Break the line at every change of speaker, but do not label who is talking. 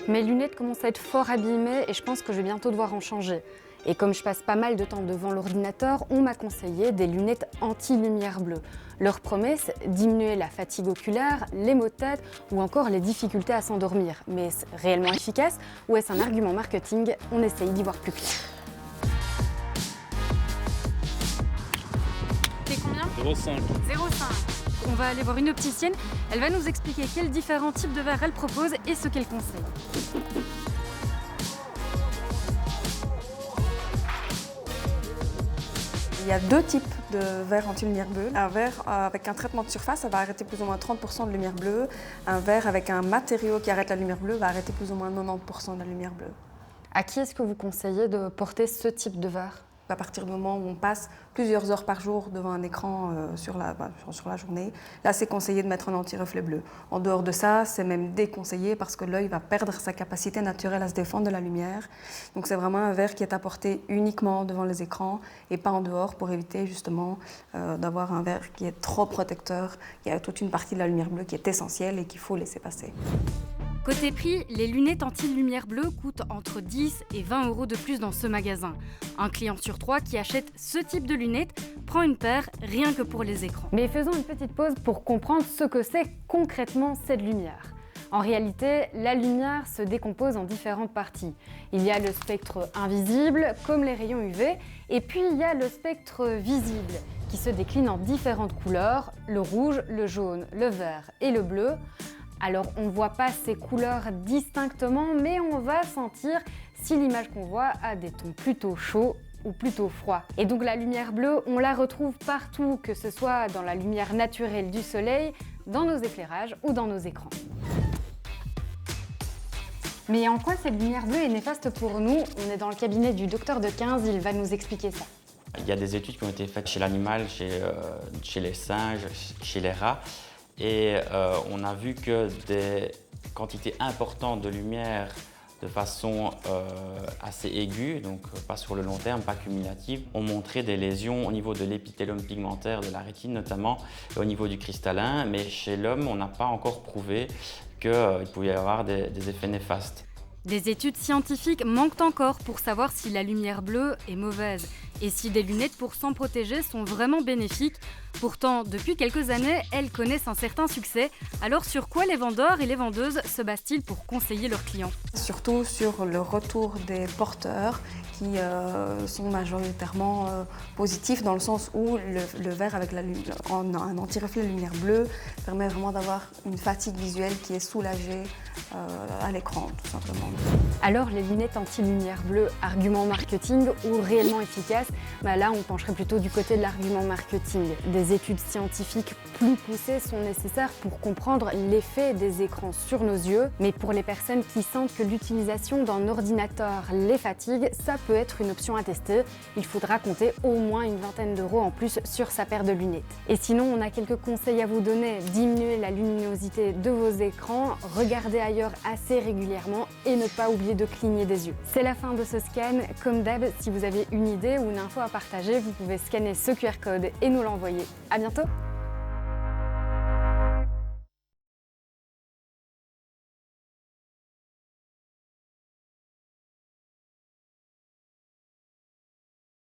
Mes lunettes commencent à être fort abîmées et je pense que je vais bientôt devoir en changer. Et comme je passe pas mal de temps devant l'ordinateur, on m'a conseillé des lunettes anti-lumière bleue. Leur promesse, diminuer la fatigue oculaire, les maux de tête ou encore les difficultés à s'endormir. Mais est-ce réellement efficace ou est-ce un argument marketing? On essaye d'y voir plus clair. C'est combien?
0,5.
0,5. On va aller voir une opticienne. Elle va nous expliquer quels différents types de verres elle propose et ce qu'elle conseille.
Il y a deux types de verres anti-lumière bleue. Un verre avec un traitement de surface, ça va arrêter plus ou moins 30% de lumière bleue. Un verre avec un matériau qui arrête la lumière bleue va arrêter plus ou moins 90% de la lumière bleue.
À qui est-ce que vous conseillez de porter ce type de verre?
À partir du moment où on passe plusieurs heures par jour devant un écran sur la journée, là c'est conseillé de mettre un anti-reflet bleu. En dehors de ça, c'est même déconseillé parce que l'œil va perdre sa capacité naturelle à se défendre de la lumière. Donc c'est vraiment un verre qui est à porter uniquement devant les écrans et pas en dehors pour éviter justement d'avoir un verre qui est trop protecteur. Il y a toute une partie de la lumière bleue qui est essentielle et qu'il faut laisser passer.
Côté prix, les lunettes anti-lumière bleue coûtent entre 10 et 20 € de plus dans ce magasin. Un client sur 3 qui achète ce type de lunettes prend une paire rien que pour les écrans. Mais faisons une petite pause pour comprendre ce que c'est concrètement cette lumière. En réalité, la lumière se décompose en différentes parties. Il y a le spectre invisible, comme les rayons UV, et puis il y a le spectre visible, qui se décline en différentes couleurs, le rouge, le jaune, le vert et le bleu. Alors on ne voit pas ces couleurs distinctement, mais on va sentir si l'image qu'on voit a des tons plutôt chauds ou plutôt froids. Et donc la lumière bleue, on la retrouve partout, que ce soit dans la lumière naturelle du soleil, dans nos éclairages ou dans nos écrans. Mais en quoi cette lumière bleue est néfaste pour nous? On est dans le cabinet du docteur de 15, il va nous expliquer ça.
Il y a des études qui ont été faites chez l'animal, chez les singes, chez les rats. Et on a vu que des quantités importantes de lumière de façon assez aiguë, donc pas sur le long terme, pas cumulative, ont montré des lésions au niveau de l'épithélium pigmentaire de la rétine notamment, et au niveau du cristallin. Mais chez l'homme, on n'a pas encore prouvé qu'il pouvait y avoir des effets néfastes.
Des études scientifiques manquent encore pour savoir si la lumière bleue est mauvaise et si des lunettes pour s'en protéger sont vraiment bénéfiques. Pourtant, depuis quelques années, elles connaissent un certain succès. Alors sur quoi les vendeurs et les vendeuses se basent-ils pour conseiller leurs clients?
Surtout sur le retour des porteurs qui sont majoritairement positifs dans le sens où le verre avec un anti-reflet de lumière bleue permet vraiment d'avoir une fatigue visuelle qui est soulagée à l'écran, tout simplement.
Alors les lunettes anti-lumière bleue, argument marketing ou réellement efficaces? Là on pencherait plutôt du côté de l'argument marketing. Des études scientifiques plus poussées sont nécessaires pour comprendre l'effet des écrans sur nos yeux. Mais pour les personnes qui sentent que l'utilisation d'un ordinateur les fatigue, ça peut être une option à tester. Il faudra compter au moins une vingtaine d'euros en plus sur sa paire de lunettes. Et sinon, on a quelques conseils à vous donner. Diminuer la luminosité de vos écrans, regarder ailleurs assez régulièrement et ne pas oublier de cligner des yeux. C'est la fin de ce scan. Comme d'hab, si vous avez une idée ou une info à partager, vous pouvez scanner ce QR code et nous l'envoyer. À bientôt!